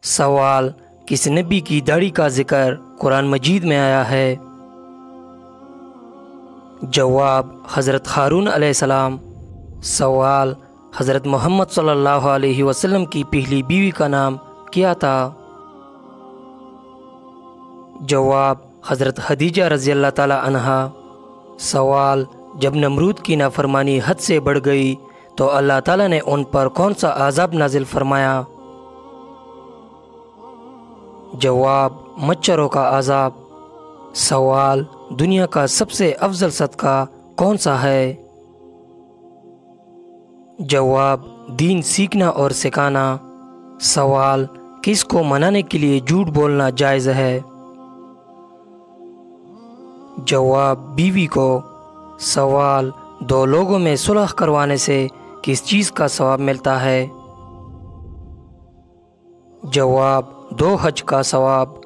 सवाल, किस नबी की दाढ़ी का जिक्र कुरान मजीद में आया है? जवाब, हज़रत हारून अलैहिस्सलाम। सवाल, हज़रत मोहम्मद सल्लल्लाहु अलैहि वसल्लम की पहली बीवी का नाम क्या था? जवाब, हज़रत खदीजा रज़ी अल्लाह ताला अन्हा। सवाल, जब नमरूद की नाफरमानी हद से बढ़ गई तो अल्लाह ताला ने उन पर कौन सा आज़ाब नाजिल फरमाया? जवाब, मच्छरों का आज़ाब। सवाल, दुनिया का सबसे अफजल सदका कौन सा है? जवाब, दीन सीखना और सिखाना। सवाल, किसको मनाने के लिए झूठ बोलना जायज़ है? जवाब, बीवी को। सवाल, दो लोगों में सुलह करवाने से किस चीज़ का सवाब मिलता है? जवाब, 2 हज का सवाब।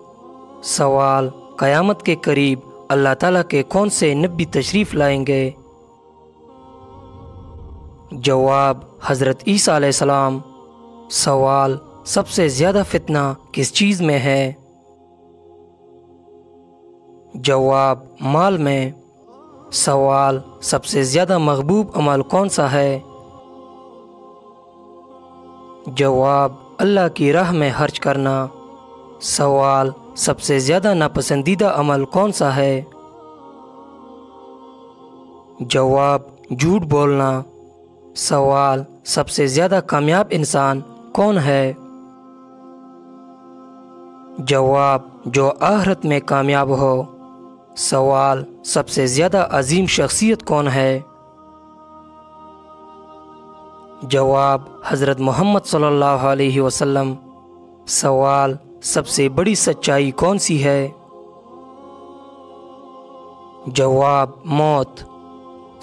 सवाल, क़यामत के करीब अल्लाह ताला के कौन से नबी तशरीफ़ लाएंगे? जवाब, हज़रत ईसा अलैहिस्सलाम। सवाल, सबसे ज़्यादा फितना किस चीज़ में है? जवाब, माल में। सवाल, सबसे ज़्यादा महबूब अमल कौन सा है? जवाब, अल्लाह की राह में खर्च करना। सवाल, सबसे ज़्यादा नापसंदीदा अमल कौन सा है? जवाब, झूठ बोलना। सवाल, सबसे ज़्यादा कामयाब इंसान कौन है? जवाब, जो आखिरत में कामयाब हो। सवाल, सबसे ज़्यादा अजीम शख्सियत कौन है? जवाब, हज़रत मोहम्मद सल्लल्लाहु अलैहि वसल्लम। सवाल, सबसे बड़ी सच्चाई कौन सी है? जवाब, मौत।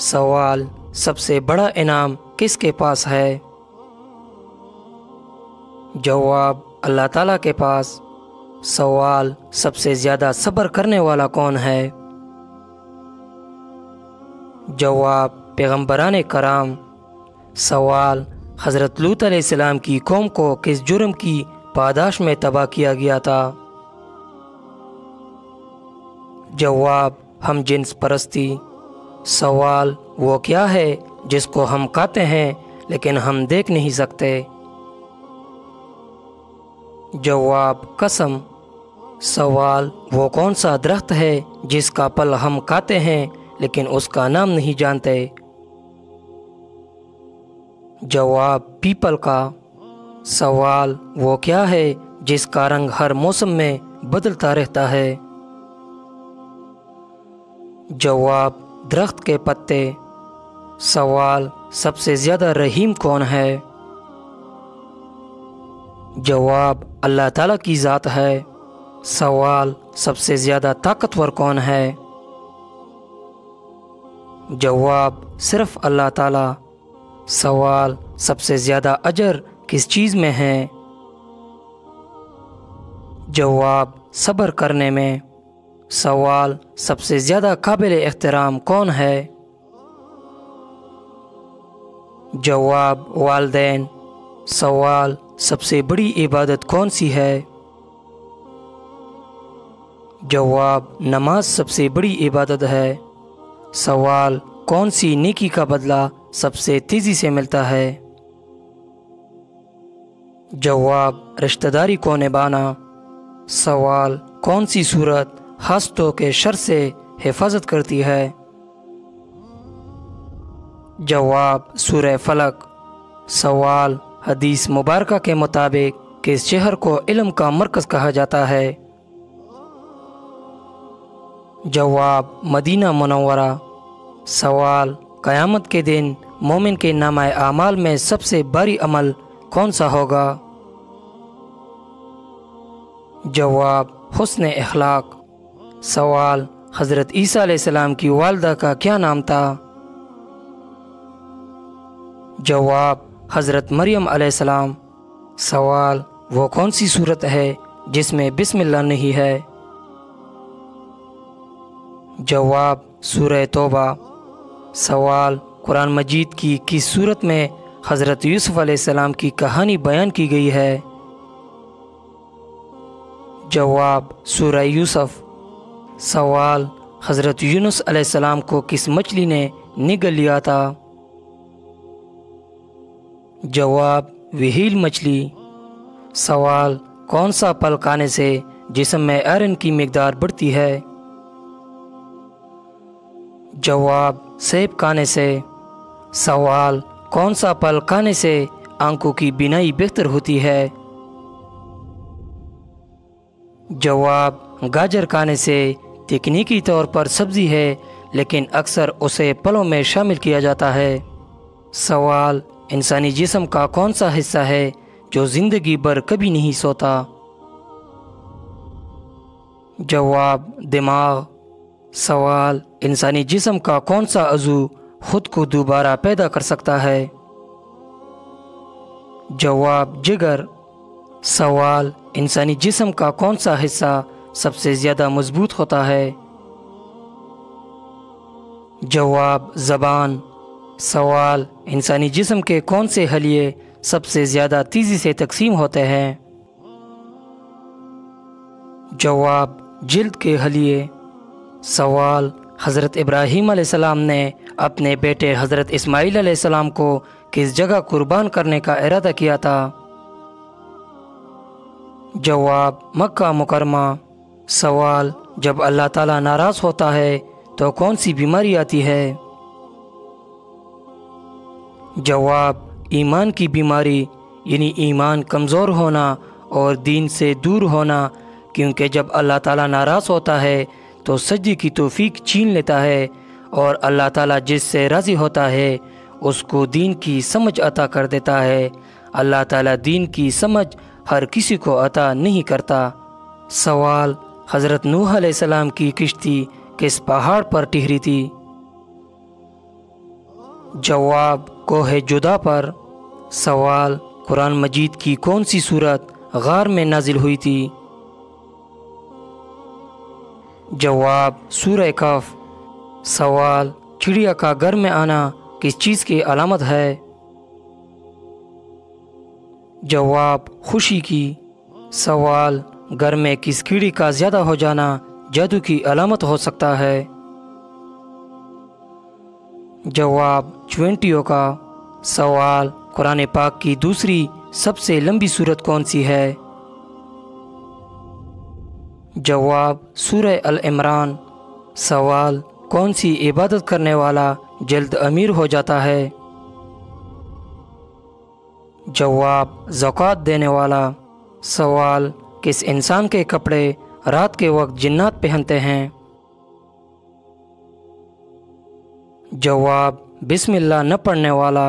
सवाल, सबसे बड़ा इनाम किसके पास है? जवाब, अल्लाह ताला के पास। सवाल, सबसे ज़्यादा सब्र करने वाला कौन है? जवाब, पैगम्बरान कराम। सवाल, हज़रत लूत अलैहिस्सलाम की कौम को किस जुर्म की पादाश में तबाह किया गया था? जवाब, हम जिन्स परस्ती। सवाल, वो क्या है जिसको हम खाते हैं लेकिन हम देख नहीं सकते? जवाब, कसम। सवाल, वो कौन सा दरख्त है जिसका फल हम खाते हैं लेकिन उसका नाम नहीं जानते? जवाब, पीपल का। सवाल, वो क्या है जिसका रंग हर मौसम में बदलता रहता है? जवाब, दरख्त के पत्ते। सवाल, सबसे ज़्यादा रहीम कौन है? जवाब, अल्लाह ताला की ज़ात है। सवाल, सबसे ज़्यादा ताकतवर कौन है? जवाब, सिर्फ अल्लाह ताला। सवाल, सबसे ज़्यादा अजर किस चीज़ में है? जवाब, सब्र करने में। सवाल, सबसे ज़्यादा काबिल एहतराम कौन है? जवाब, वालिदैन। सवाल, सबसे बड़ी इबादत कौन सी है? जवाब, नमाज सबसे बड़ी इबादत है। सवाल, कौन सी नेकी का बदला सबसे तेज़ी से मिलता है? जवाब, रिश्तेदारी को निभाना। सवाल, कौन सी सूरत हस्तों के शर से हिफाजत करती है? जवाब, सूरह फलक। सवाल, हदीस मुबारका के मुताबिक किस शहर को इल्म का मरकज़ कहा जाता है? जवाब, मदीना मुनव्वरा। सवाल, क़यामत के दिन मोमिन के नामाए आमाल में सबसे भारी अमल कौन सा होगा? जवाब, हुस्न अखलाक। सवाल, हज़रत ईसा अलैहिस्सलाम की वालिदा का क्या नाम था? जवाब, हज़रत मरियम अलैहिस्सलाम। सवाल, वो कौन सी सूरत है जिसमें बिस्मिल्लाह नहीं है? जवाब, सूरह तौबा। सवाल, कुरान मजीद की किस सूरत में हज़रत यूसुफ अलैहिस्सलाम की कहानी बयान की गई है? जवाब सूरह यूसुफ। सवाल हज़रत यूनुस अलैहिस्सलाम को किस मछली ने निगल लिया था? जवाब व्हेल मछली। सवाल कौन सा फल खाने से जिस्म में आयरन की मिकदार बढ़ती है? जवाब सेब खाने से। सवाल कौन सा फल खाने से आंखों की बीनाई बेहतर होती है? जवाब गाजर खाने से तकनीकी तौर पर सब्जी है, लेकिन अक्सर उसे फलों में शामिल किया जाता है। सवाल इंसानी जिस्म का कौन सा हिस्सा है जो जिंदगी भर कभी नहीं सोता? जवाब दिमाग। सवाल इंसानी जिस्म का कौन सा अज़ू खुद को दोबारा पैदा कर सकता है? जवाब जिगर। सवाल इंसानी जिस्म का कौन सा हिस्सा सबसे ज़्यादा मजबूत होता है? जवाब ज़बान। सवाल इंसानी जिस्म के कौन से हलिये सबसे ज़्यादा तेज़ी से तकसीम होते हैं? जवाब जिल्द के हलिये। सवाल हज़रत इब्राहीम अलैहिस्सलाम ने अपने बेटे हज़रत इस्माईल अलैहिस्सलाम को किस जगह कुर्बान करने का इरादा किया था? जवाब मक्का मुकरमा। सवाल जब अल्लाह ताला नाराज़ होता है तो कौन सी बीमारी आती है? जवाब ईमान की बीमारी, यानी ईमान कमज़ोर होना और दीन से दूर होना, क्योंकि जब अल्लाह ताला नाराज़ होता है तो सजदे की तौफीक छीन लेता है और अल्लाह ताला जिससे राज़ी होता है उसको दीन की समझ अता कर देता है। अल्लाह ताला दीन की समझ हर किसी को अता नहीं करता। सवाल हज़रत नूह अलैहिस्सलाम की किश्ती किस पहाड़ पर ठहरी थी? जवाब कोहे जुदा पर। सवाल कुरान मजीद की कौन सी सूरत गार में नाजिल हुई थी? जवाब सूरह कफ। सवाल चिड़िया का घर में आना किस चीज़ की अलामत है? जवाब खुशी की। सवाल घर में किस कीड़ी का ज़्यादा हो जाना जादू की अलामत हो सकता है? जवाब चुवेंटियों का। सवाल कुरान पाक की दूसरी सबसे लंबी सूरत कौन सी है? जवाब सूरह अल इमरान। सवाल कौन सी इबादत करने वाला जल्द अमीर हो जाता है? जवाब ज़कात देने वाला। सवाल किस इंसान के कपड़े रात के वक्त जिन्नात पहनते हैं? जवाब बिस्मिल्लाह न पढ़ने वाला।